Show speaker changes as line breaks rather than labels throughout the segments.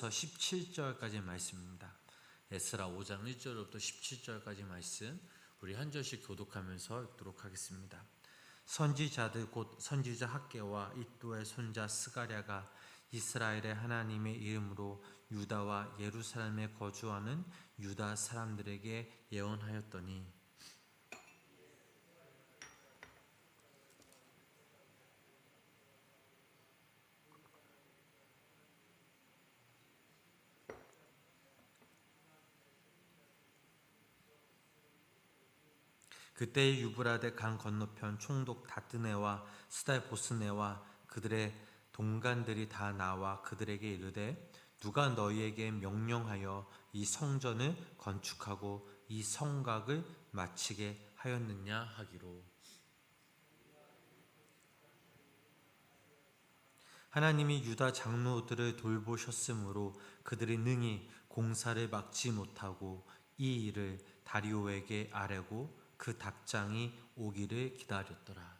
1절에서 17절까지 말씀입니다. 에스라 5장 1절부터 17절까지 말씀 우리 한 절씩 교독하면서 읽도록 하겠습니다. 선지자들 곧 선지자 학개와 이도의 손자 스가랴가 이스라엘의 하나님의 이름으로 유다와 예루살렘에 거주하는 유다 사람들에게 예언하였더니 그때 유브라데 강 건너편 총독 다드네와 스달보스네와 그들의 동관들이 다 나와 그들에게 이르되 누가 너희에게 명령하여 이 성전을 건축하고 이 성곽을 마치게 하였느냐 하기로. 하나님이 유다 장로들을 돌보셨으므로 그들이 능히 공사를 막지 못하고 이 일을 다리오에게 아뢰고 그 답장이 오기를 기다렸더라.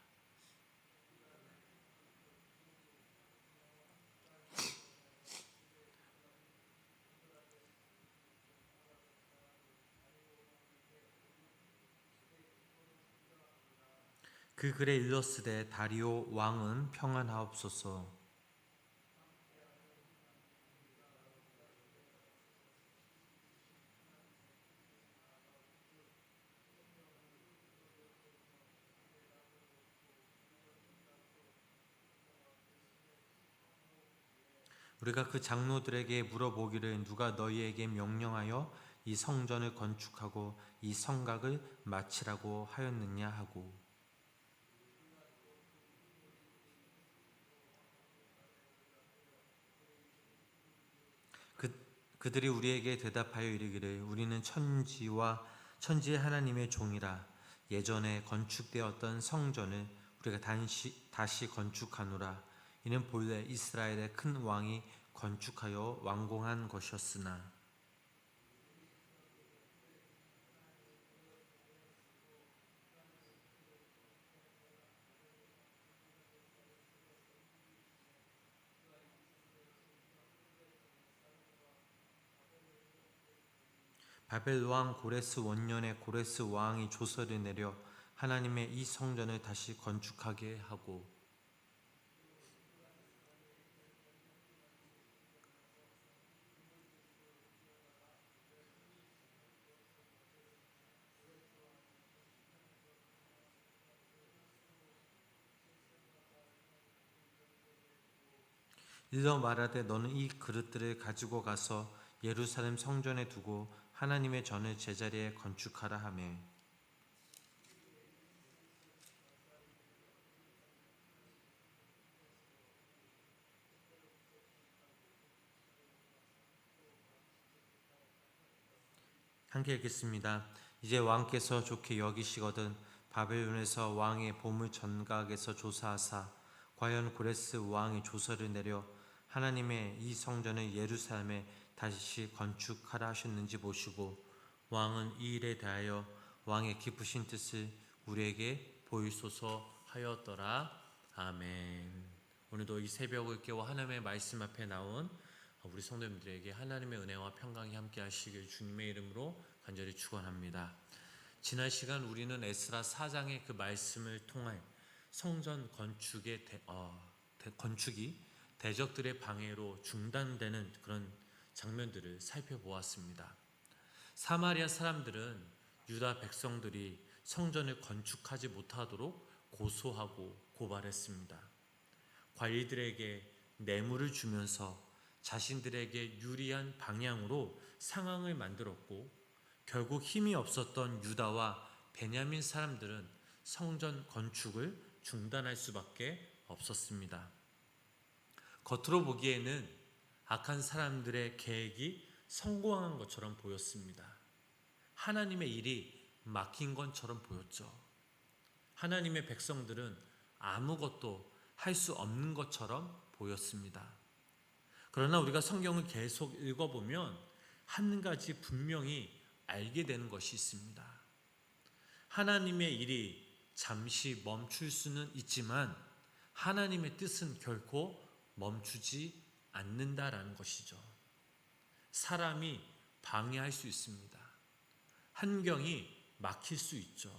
그 글에 일렀으되 다리오 왕은 평안하옵소서. 우리가 그 장로들에게 물어보기를 누가 너희에게 명령하여 이 성전을 건축하고 이 성곽을 마치라고 하였느냐 하고 그들이 우리에게 대답하여 이르기를 우리는 천지의 하나님의 종이라 예전에 건축되었던 성전을 우리가 다시 건축하노라. 이는 본래 이스라엘의 큰 왕이 건축하여 완공한 것이었으나 바벨 왕 고레스 원년에 고레스 왕이 조서를 내려 하나님의 이 성전을 다시 건축하게 하고 일러 말하되 너는 이 그릇들을 가지고 가서 예루살렘 성전에 두고 하나님의 전을 제자리에 건축하라 하매 함께 읽겠습니다. 이제 왕께서 좋게 여기시거든 바벨론에서 왕의 보물 전각에서 조사하사 과연 고레스 왕이 조서를 내려 하나님의 이 성전을 예루살렘에 다시 건축하라 하셨는지 보시고 왕은 이 일에 대하여 왕의 깊으신 뜻을 우리에게 보이소서 하였더라. 아멘. 오늘도 이 새벽을 깨워 하나님의 말씀 앞에 나온 우리 성도님들에게 하나님의 은혜와 평강이 함께 하시길 주님의 이름으로 간절히 축원합니다. 지난 시간 우리는 에스라 4장의 그 말씀을 통해 성전 건축이 대적들의 방해로 중단되는 그런 장면들을 살펴보았습니다. 사마리아 사람들은 유다 백성들이 성전을 건축하지 못하도록 고소하고 고발했습니다. 관리들에게 뇌물을 주면서 자신들에게 유리한 방향으로 상황을 만들었고 결국 힘이 없었던 유다와 베냐민 사람들은 성전 건축을 중단할 수밖에 없었습니다. 겉으로 보기에는 악한 사람들의 계획이 성공한 것처럼 보였습니다. 하나님의 일이 막힌 것처럼 보였죠. 하나님의 백성들은 아무것도 할 수 없는 것처럼 보였습니다. 그러나 우리가 성경을 계속 읽어보면 한 가지 분명히 알게 되는 것이 있습니다. 하나님의 일이 잠시 멈출 수는 있지만 하나님의 뜻은 결코 멈추지 않는다라는 것이죠.
사람이 방해할 수 있습니다. 환경이 막힐 수 있죠.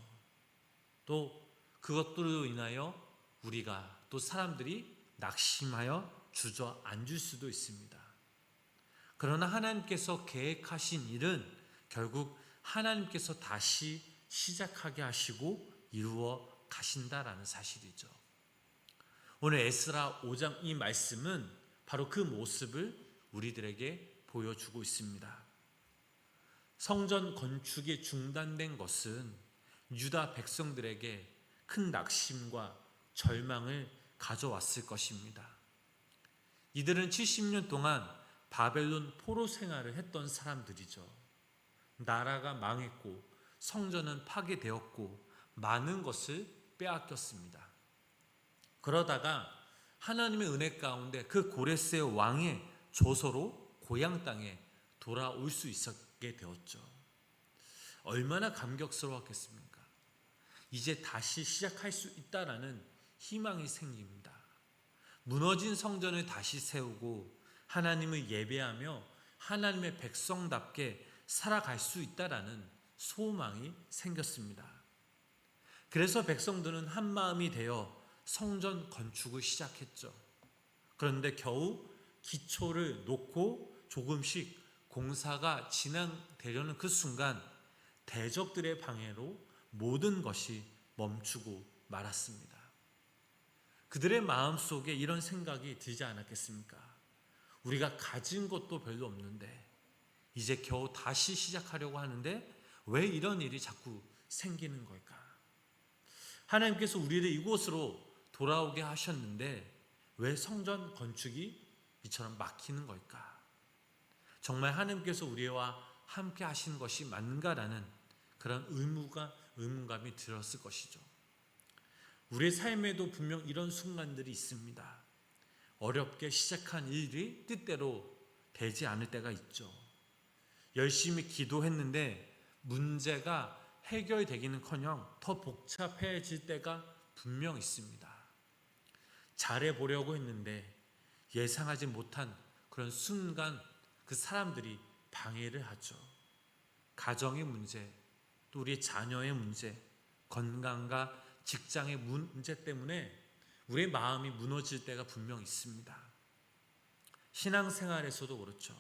또 그것들로 인하여 우리가 또 사람들이 낙심하여 주저앉을 수도 있습니다. 그러나 하나님께서 계획하신 일은 결국 하나님께서 다시 시작하게 하시고 이루어 가신다라는 사실이죠. 오늘 에스라 5장 이 말씀은 바로 그 모습을 우리들에게 보여주고 있습니다. 성전 건축이 중단된 것은 유다 백성들에게 큰 낙심과 절망을 가져왔을 것입니다. 이들은 70년 동안 바벨론 포로 생활을 했던 사람들이죠. 나라가 망했고 성전은 파괴되었고 많은 것을 빼앗겼습니다. 그러다가 하나님의 은혜 가운데 그 고레스의 왕의 조서로 고향 땅에 돌아올 수 있었게 되었죠. 얼마나 감격스러웠겠습니까? 이제 다시 시작할 수 있다라는 희망이 생깁니다. 무너진 성전을 다시 세우고 하나님을 예배하며 하나님의 백성답게 살아갈 수 있다라는 소망이 생겼습니다. 그래서 백성들은 한 마음이 되어 성전 건축을 시작했죠. 그런데 겨우 기초를 놓고 조금씩 공사가 진행되려는 그 순간 대적들의 방해로 모든 것이 멈추고 말았습니다. 그들의 마음속에 이런 생각이 들지 않았겠습니까? 우리가 가진 것도 별로 없는데 이제 겨우 다시 시작하려고 하는데 왜 이런 일이 자꾸 생기는 걸까? 하나님께서 우리를 이곳으로 돌아오게 하셨는데 왜 성전 건축이 이처럼 막히는 걸까? 정말 하나님께서 우리와 함께 하신 것이 맞는가라는 그런 의문감이 들었을 것이죠. 우리의 삶에도 분명 이런 순간들이 있습니다. 어렵게 시작한 일이 뜻대로 되지 않을 때가 있죠. 열심히 기도했는데 문제가 해결되기는커녕 더 복잡해질 때가 분명 있습니다. 잘해보려고 했는데 예상하지 못한 그런 순간 그 사람들이 방해를 하죠. 가정의 문제, 또 우리 자녀의 문제, 건강과 직장의 문제 때문에 우리의 마음이 무너질 때가 분명 있습니다. 신앙생활에서도 그렇죠.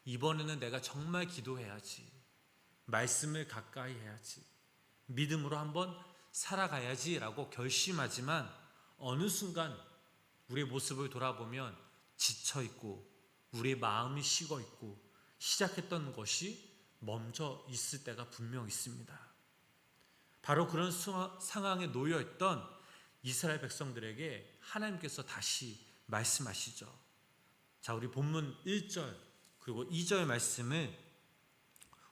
이번에는 내가 정말 기도해야지, 말씀을 가까이 해야지, 믿음으로 한번 살아가야지 라고 결심하지만 어느 순간 우리의 모습을 돌아보면 지쳐있고 우리의 마음이 식어있고 시작했던 것이 멈춰 있을 때가 분명 있습니다. 바로 그런 상황에 놓여있던 이스라엘 백성들에게 하나님께서 다시 말씀하시죠. 자, 우리 본문 1절 그리고 2절 말씀을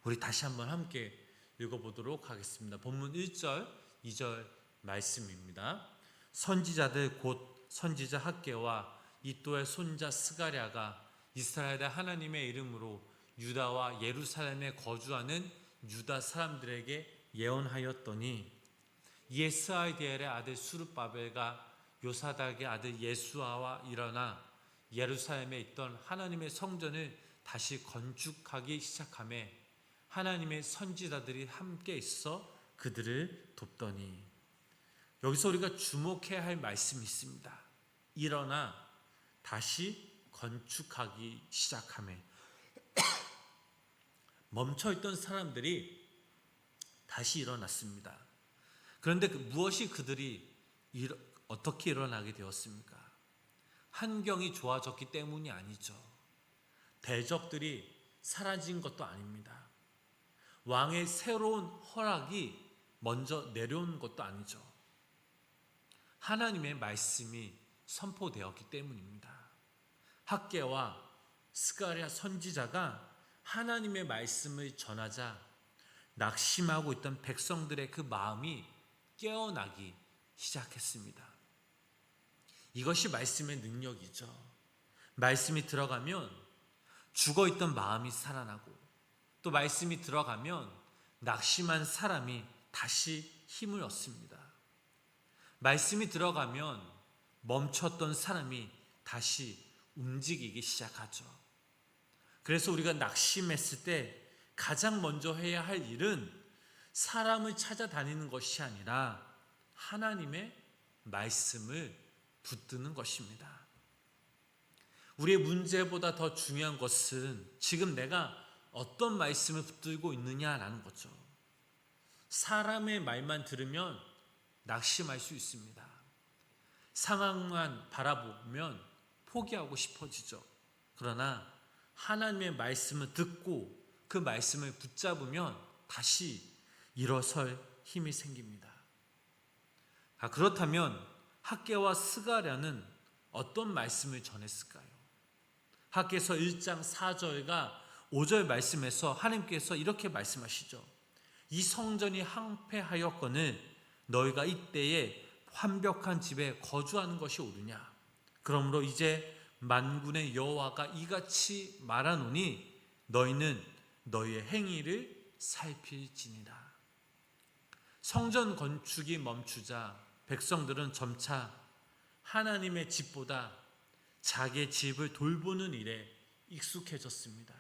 우리 다시 한번 함께 읽어보도록 하겠습니다. 본문 1절, 2절 말씀입니다. 선지자들 곧 선지자 학개와 이또의 손자 스가랴가 이스라엘의 하나님의 이름으로 유다와 예루살렘에 거주하는 유다 사람들에게 예언하였더니 이에 스알디엘의 아들 수르바벨과 요사닥의 아들 예수아와 일어나 예루살렘에 있던 하나님의 성전을 다시 건축하기 시작하매 하나님의 선지자들이 함께 있어 그들을 돕더니, 여기서 우리가 주목해야 할 말씀이 있습니다. 일어나 다시 건축하기 시작하매 멈춰있던 사람들이 다시 일어났습니다. 그런데 무엇이 그들이 어떻게 일어나게 되었습니까? 환경이 좋아졌기 때문이 아니죠. 대적들이 사라진 것도 아닙니다. 왕의 새로운 허락이 먼저 내려온 것도 아니죠. 하나님의 말씀이 선포되었기 때문입니다. 학개와 스가랴 선지자가 하나님의 말씀을 전하자 낙심하고 있던 백성들의 그 마음이 깨어나기 시작했습니다. 이것이 말씀의 능력이죠. 말씀이 들어가면 죽어있던 마음이 살아나고, 또 말씀이 들어가면 낙심한 사람이 다시 힘을 얻습니다. 말씀이 들어가면 멈췄던 사람이 다시 움직이기 시작하죠. 그래서 우리가 낙심했을 때 가장 먼저 해야 할 일은 사람을 찾아다니는 것이 아니라 하나님의 말씀을 붙드는 것입니다. 우리의 문제보다 더 중요한 것은 지금 내가 어떤 말씀을 붙들고 있느냐라는 거죠. 사람의 말만 들으면 낙심할 수 있습니다. 상황만 바라보면 포기하고 싶어지죠. 그러나 하나님의 말씀을 듣고 그 말씀을 붙잡으면 다시 일어설 힘이 생깁니다. 그렇다면 학개와 스가랴는 어떤 말씀을 전했을까요? 학개서 1장 4절과 5절 말씀에서 하나님께서 이렇게 말씀하시죠. 이 성전이 황폐하였거늘 너희가 이때에 완벽한 집에 거주하는 것이 옳으냐. 그러므로 이제 만군의 여호와가 이같이 말하노니 너희는 너희의 행위를 살필지니라. 성전 건축이 멈추자 백성들은 점차 하나님의 집보다 자기의 집을 돌보는 일에 익숙해졌습니다.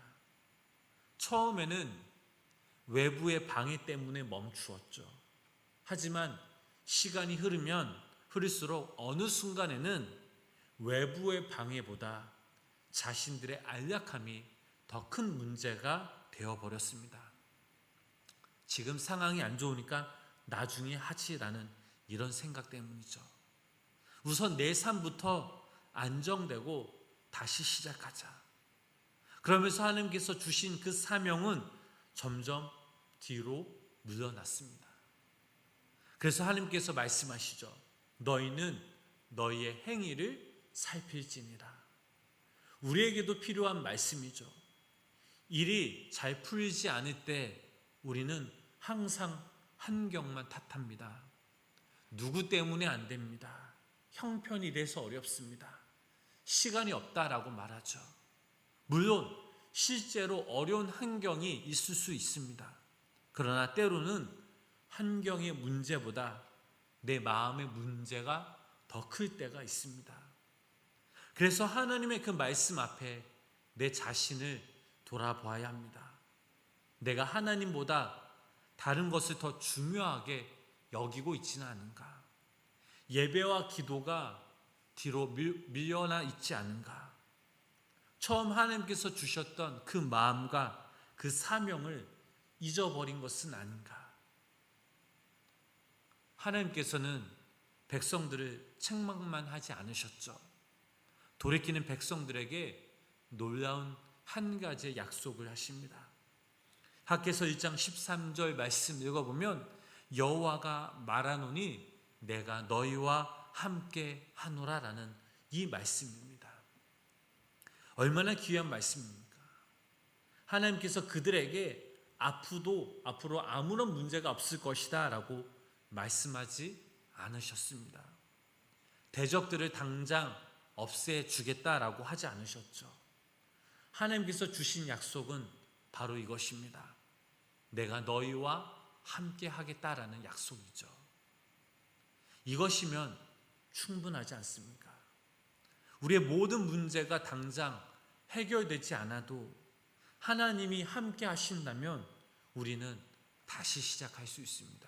처음에는 외부의 방해 때문에 멈추었죠. 하지만 시간이 흐를수록 어느 순간에는 외부의 방해보다 자신들의 안락함이 더 큰 문제가 되어버렸습니다. 지금 상황이 안 좋으니까 나중에 하지라는 이런 생각 때문이죠. 우선 내 삶부터 안정되고 다시 시작하자. 그러면서 하나님께서 주신 그 사명은 점점 뒤로 물러났습니다. 그래서 하나님께서 말씀하시죠. 너희는 너희의 행위를 살필지니라. 우리에게도 필요한 말씀이죠. 일이 잘 풀리지 않을 때 우리는 항상 환경만 탓합니다. 누구 때문에 안 됩니다. 형편이 돼서 어렵습니다. 시간이 없다라고 말하죠. 물론 실제로 어려운 환경이 있을 수 있습니다. 그러나 때로는 환경의 문제보다 내 마음의 문제가 더 클 때가 있습니다. 그래서 하나님의 그 말씀 앞에 내 자신을 돌아봐야 합니다. 내가 하나님보다 다른 것을 더 중요하게 여기고 있지는 않은가? 예배와 기도가 뒤로 밀려나 있지 않은가? 처음 하나님께서 주셨던 그 마음과 그 사명을 잊어버린 것은 아닌가? 하나님께서는 백성들을 책망만 하지 않으셨죠. 돌이키는 백성들에게 놀라운 한 가지의 약속을 하십니다. 학개서 1장 13절 말씀 읽어보면 여호와가 말하노니 내가 너희와 함께 하노라라는 이 말씀입니다. 얼마나 귀한 말씀입니까? 하나님께서 그들에게 앞으로 아무런 문제가 없을 것이다 라고 말씀하지 않으셨습니다. 대적들을 당장 없애주겠다라고 하지 않으셨죠. 하나님께서 주신 약속은 바로 이것입니다. 내가 너희와 함께 하겠다라는 약속이죠. 이것이면 충분하지 않습니까? 우리의 모든 문제가 당장 해결되지 않아도 하나님이 함께 하신다면 우리는 다시 시작할 수 있습니다.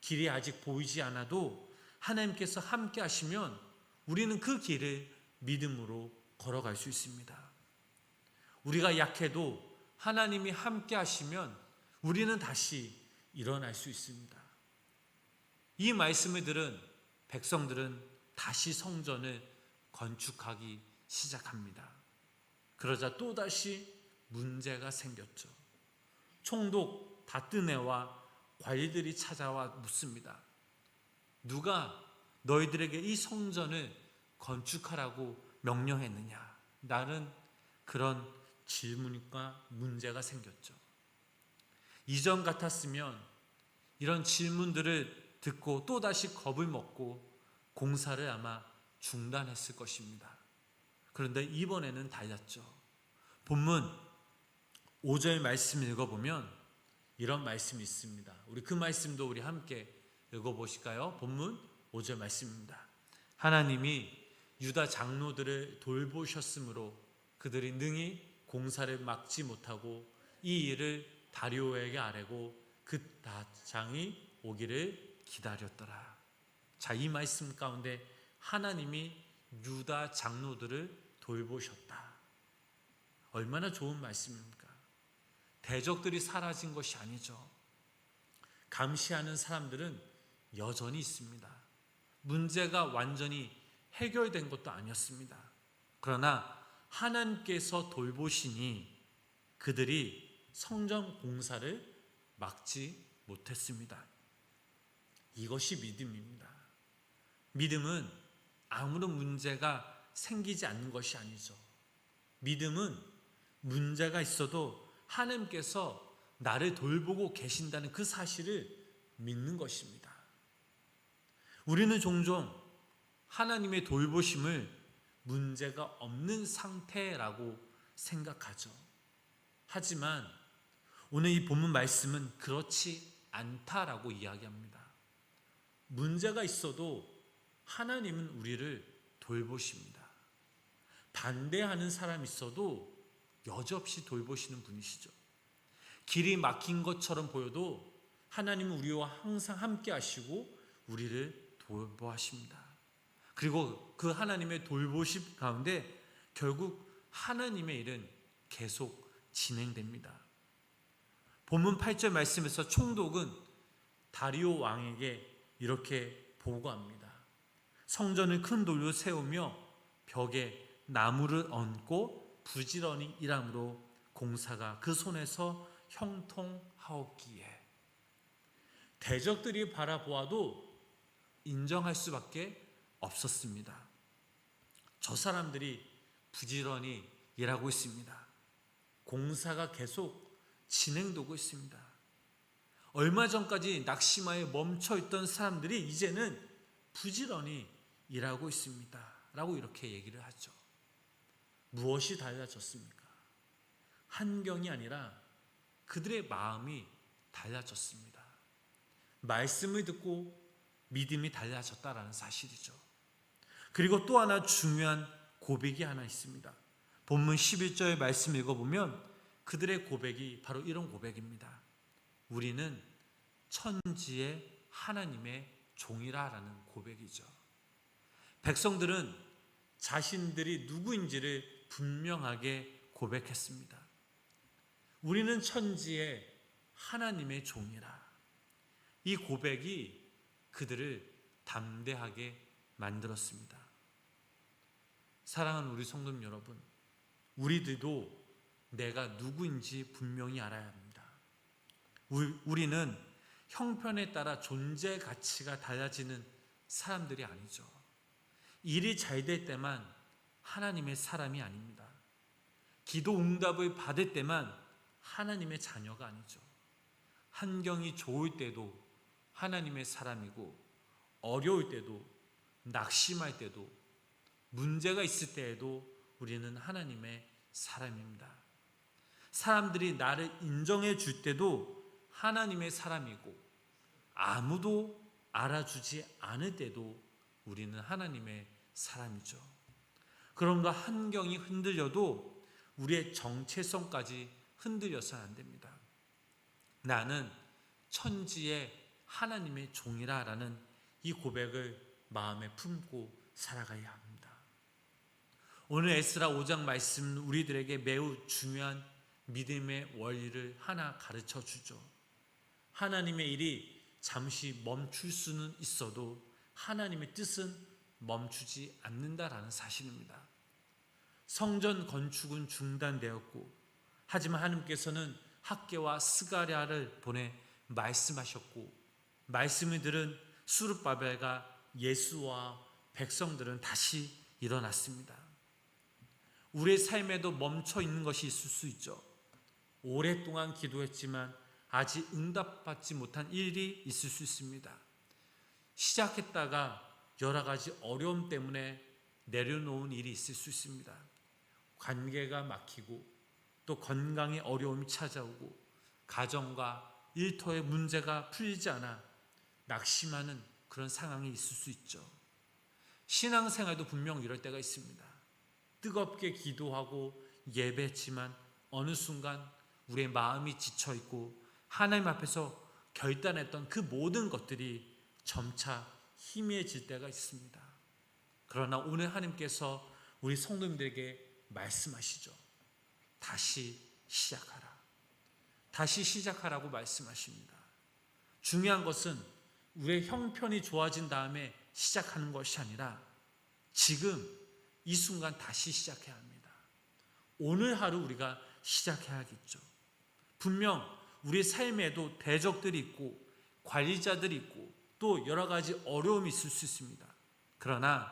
길이 아직 보이지 않아도 하나님께서 함께 하시면 우리는 그 길을 믿음으로 걸어갈 수 있습니다. 우리가 약해도 하나님이 함께 하시면 우리는 다시 일어날 수 있습니다. 이 말씀을 들은 백성들은 다시 성전을 건축하기 시작합니다. 그러자 또다시 문제가 생겼죠. 총독 다뜨네와 관리들이 찾아와 묻습니다. 누가 너희들에게 이 성전을 건축하라고 명령했느냐? 나는 그런 질문과 문제가 생겼죠. 이전 같았으면 이런 질문들을 듣고 또다시 겁을 먹고 공사를 아마 중단했을 것입니다. 그런데 이번에는 달랐죠. 본문 5절 말씀 읽어보면 이런 말씀이 있습니다. 우리 그 말씀도 우리 함께 읽어보실까요? 본문 5절 말씀입니다. 하나님이 유다 장로들을 돌보셨으므로 그들이 능히 공사를 막지 못하고 이 일을 다리오에게 아뢰고 그 장이 오기를 기다렸더라. 자, 이 말씀 가운데 하나님이 유다 장로들을 돌보셨다. 얼마나 좋은 말씀입니까? 대적들이 사라진 것이 아니죠. 감시하는 사람들은 여전히 있습니다. 문제가 완전히 해결된 것도 아니었습니다. 그러나 하나님께서 돌보시니 그들이 성전 공사를 막지 못했습니다. 이것이 믿음입니다. 믿음은 아무런 문제가 생기지 않는 것이 아니죠. 믿음은 문제가 있어도 하나님께서 나를 돌보고 계신다는 그 사실을 믿는 것입니다. 우리는 종종 하나님의 돌보심을 문제가 없는 상태라고 생각하죠. 하지만 오늘 이 본문 말씀은 그렇지 않다라고 이야기합니다. 문제가 있어도 하나님은 우리를 돌보십니다. 반대하는 사람이 있어도 여지없이 돌보시는 분이시죠. 길이 막힌 것처럼 보여도 하나님은 우리와 항상 함께 하시고 우리를 돌보십니다. 그리고 그 하나님의 돌보심 가운데 결국 하나님의 일은 계속 진행됩니다. 본문 8절 말씀에서 총독은 다리오 왕에게 이렇게 보고합니다. 성전을 큰 돌로 세우며 벽에 나무를 얹고 부지런히 일함으로 공사가 그 손에서 형통하옵기에. 대적들이 바라보아도 인정할 수밖에 없었습니다. 저 사람들이 부지런히 일하고 있습니다. 공사가 계속 진행되고 있습니다. 얼마 전까지 낙심하에 멈춰있던 사람들이 이제는 부지런히 일하고 있습니다 라고 이렇게 얘기를 하죠. 무엇이 달라졌습니까? 환경이 아니라 그들의 마음이 달라졌습니다. 말씀을 듣고 믿음이 달라졌다라는 사실이죠. 그리고 또 하나 중요한 고백이 하나 있습니다. 본문 11절 말씀 읽어보면 그들의 고백이 바로 이런 고백입니다. 우리는 천지의 하나님의 종이라라는 고백이죠. 백성들은 자신들이 누구인지를 분명하게 고백했습니다. 우리는 천지의 하나님의 종이라. 이 고백이 그들을 담대하게 만들었습니다. 사랑하는 우리 성도님 여러분, 우리들도 내가 누구인지 분명히 알아야 합니다. 우리는 형편에 따라 존재 가치가 달라지는 사람들이 아니죠. 일이 잘 될 때만 하나님의 사람이 아닙니다. 기도 응답을 받을 때만 하나님의 자녀가 아니죠. 환경이 좋을 때도 하나님의 사람이고, 어려울 때도, 낙심할 때도, 문제가 있을 때에도 우리는 하나님의 사람입니다. 사람들이 나를 인정해 줄 때도 하나님의 사람이고, 아무도 알아주지 않을 때도 우리는 하나님의 사람이죠. 그런가 환경이 흔들려도 우리의 정체성까지 흔들려서는 안 됩니다. 나는 천지의 하나님의 종이라라는 이 고백을 마음에 품고 살아가야 합니다. 오늘 에스라 5장 말씀 우리들에게 매우 중요한 믿음의 원리를 하나 가르쳐 주죠. 하나님의 일이 잠시 멈출 수는 있어도 하나님의 뜻은 멈추지 않는다라는 사실입니다. 성전 건축은 중단되었고, 하지만 하나님께서는 학개와 스가랴를 보내 말씀하셨고, 말씀을 들은 수르바벨과 예수와 백성들은 다시 일어났습니다. 우리의 삶에도 멈춰 있는 것이 있을 수 있죠. 오랫동안 기도했지만 아직 응답받지 못한 일이 있을 수 있습니다. 시작했다가 여러 가지 어려움 때문에 내려놓은 일이 있을 수 있습니다. 관계가 막히고 또 건강에 어려움이 찾아오고 가정과 일터의 문제가 풀리지 않아 낙심하는 그런 상황이 있을 수 있죠. 신앙생활도 분명 이럴 때가 있습니다. 뜨겁게 기도하고 예배했지만 어느 순간 우리의 마음이 지쳐 있고 하나님 앞에서 결단했던 그 모든 것들이 점차 희미해질 때가 있습니다. 그러나 오늘 하나님께서 우리 성도님들에게 말씀하시죠. 다시 시작하라. 다시 시작하라고 말씀하십니다. 중요한 것은 우리의 형편이 좋아진 다음에 시작하는 것이 아니라 지금 이 순간 다시 시작해야 합니다. 오늘 하루 우리가 시작해야겠죠. 분명 우리 삶에도 대적들이 있고 관리자들이 있고 또 여러 가지 어려움이 있을 수 있습니다. 그러나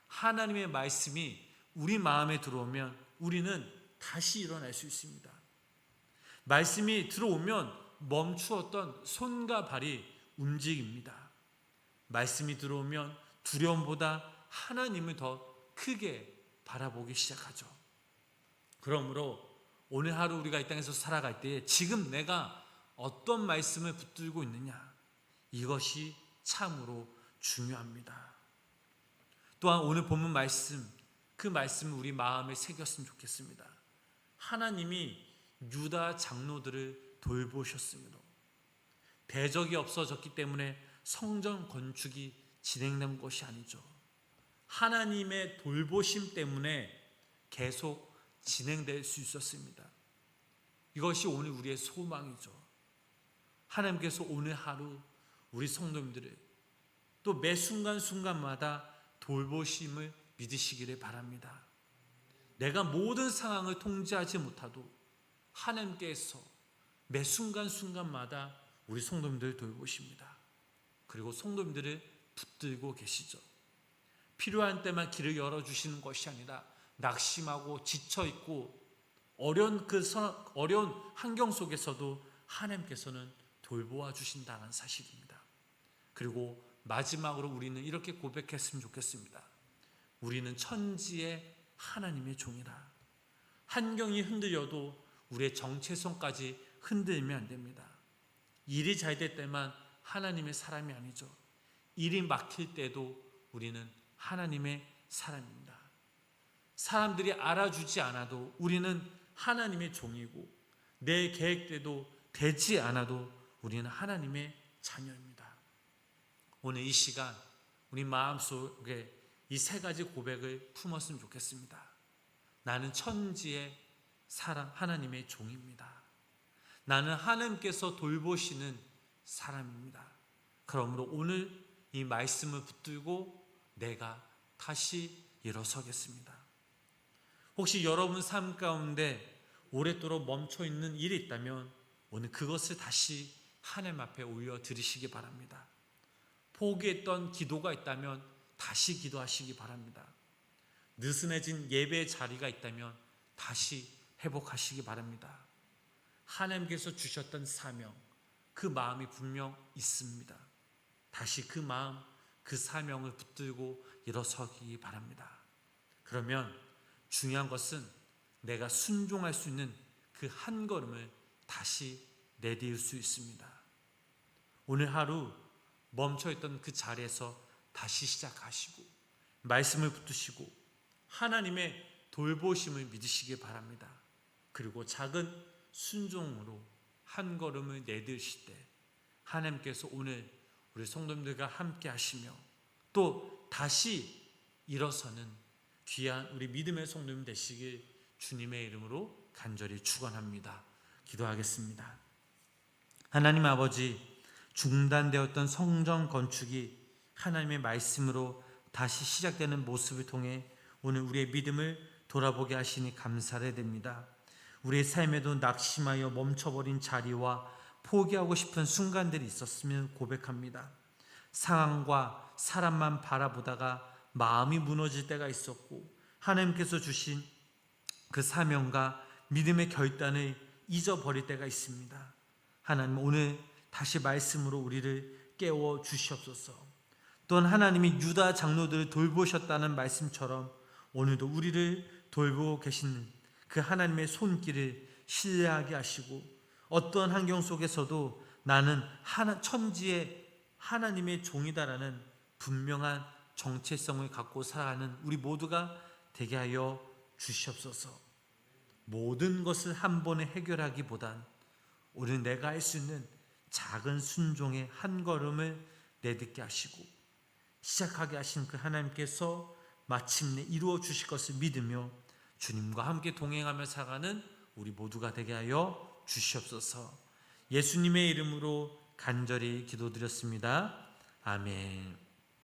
하나님의 말씀이 우리 마음에 들어오면 우리는 다시 일어날 수 있습니다. 말씀이 들어오면 멈추었던 손과 발이 움직입니다. 말씀이 들어오면 두려움보다 하나님을 더 크게 바라보기 시작하죠. 그러므로 오늘 하루 우리가 이 땅에서 살아갈 때에 지금 내가 어떤 말씀을 붙들고 있느냐, 이것이 참으로 중요합니다. 또한 오늘 본문 말씀, 그 말씀을 우리 마음에 새겼으면 좋겠습니다. 하나님이 유다 장로들을 돌보셨습니다. 대적이 없어졌기 때문에 성전 건축이 진행된 것이 아니죠. 하나님의 돌보심 때문에 계속 진행될 수 있었습니다. 이것이 오늘 우리의 소망이죠. 하나님께서 오늘 하루 우리 성도님들을 또 매 순간순간마다 돌보심을 믿으시기를 바랍니다. 내가 모든 상황을 통제하지 못하도 하나님께서 매 순간순간마다 우리 성도님들을 돌보십니다. 그리고 성도님들을 붙들고 계시죠. 필요한 때만 길을 열어주시는 것이 아니라 낙심하고 지쳐있고 어려운 환경 속에서도 하나님께서는 돌보아 주신다는 사실입니다. 그리고 마지막으로 우리는 이렇게 고백했으면 좋겠습니다. 우리는 천지의 하나님의 종이라. 환경이 흔들려도 우리의 정체성까지 흔들면 안 됩니다. 일이 잘 될 때만 하나님의 사람이 아니죠. 일이 막힐 때도 우리는 하나님의 사람입니다. 사람들이 알아주지 않아도 우리는 하나님의 종이고 내 계획대로 되지 않아도 우리는 하나님의 자녀입니다. 오늘 이 시간 우리 마음속에 이 세 가지 고백을 품었으면 좋겠습니다. 나는 천지의 사람 하나님의 종입니다. 나는 하나님께서 돌보시는 사람입니다. 그러므로 오늘 이 말씀을 붙들고 내가 다시 일어서겠습니다. 혹시 여러분 삶 가운데 오랫도록 멈춰있는 일이 있다면 오늘 그것을 다시 하나님 앞에 올려드리시기 바랍니다. 포기했던 기도가 있다면 다시 기도하시기 바랍니다. 느슨해진 예배 자리가 있다면 다시 회복하시기 바랍니다. 하나님께서 주셨던 사명, 그 마음이 분명 있습니다. 다시 그 마음, 그 사명을 붙들고 일어서기 바랍니다. 그러면 중요한 것은 내가 순종할 수 있는 그 한 걸음을 다시 내디딜 수 있습니다. 오늘 하루 멈춰있던 그 자리에서 다시 시작하시고 말씀을 붙드시고 하나님의 돌보심을 믿으시기 바랍니다. 그리고 작은 순종으로 한 걸음을 내디실 때 하나님께서 오늘 우리 성도님들과 함께 하시며 또 다시 일어서는 귀한 우리 믿음의 성도님 되시길 주님의 이름으로 간절히 축원합니다. 기도하겠습니다. 하나님 아버지, 중단되었던 성전 건축이 하나님의 말씀으로 다시 시작되는 모습을 통해 오늘 우리의 믿음을 돌아보게 하시니 감사를 드립니다. 우리의 삶에도 낙심하여 멈춰버린 자리와 포기하고 싶은 순간들이 있었으면 고백합니다. 상황과 사람만 바라보다가 마음이 무너질 때가 있었고 하나님께서 주신 그 사명과 믿음의 결단을 잊어버릴 때가 있습니다. 하나님, 오늘 다시 말씀으로 우리를 깨워 주시옵소서. 또한 하나님이 유다 장로들을 돌보셨다는 말씀처럼 오늘도 우리를 돌보고 계신 그 하나님의 손길을 신뢰하게 하시고 어떤 환경 속에서도 나는 천지의 하나님의 종이다라는 분명한 정체성을 갖고 살아가는 우리 모두가 되게 하여 주시옵소서. 모든 것을 한 번에 해결하기보단 우리는 내가 할 수 있는 작은 순종의 한 걸음을 내딛게 하시고 시작하게 하신 그 하나님께서 마침내 이루어 주실 것을 믿으며 주님과 함께 동행하며 살아가는 우리 모두가 되게 하여 주시옵소서. 예수님의 이름으로 간절히 기도드렸습니다. 아멘.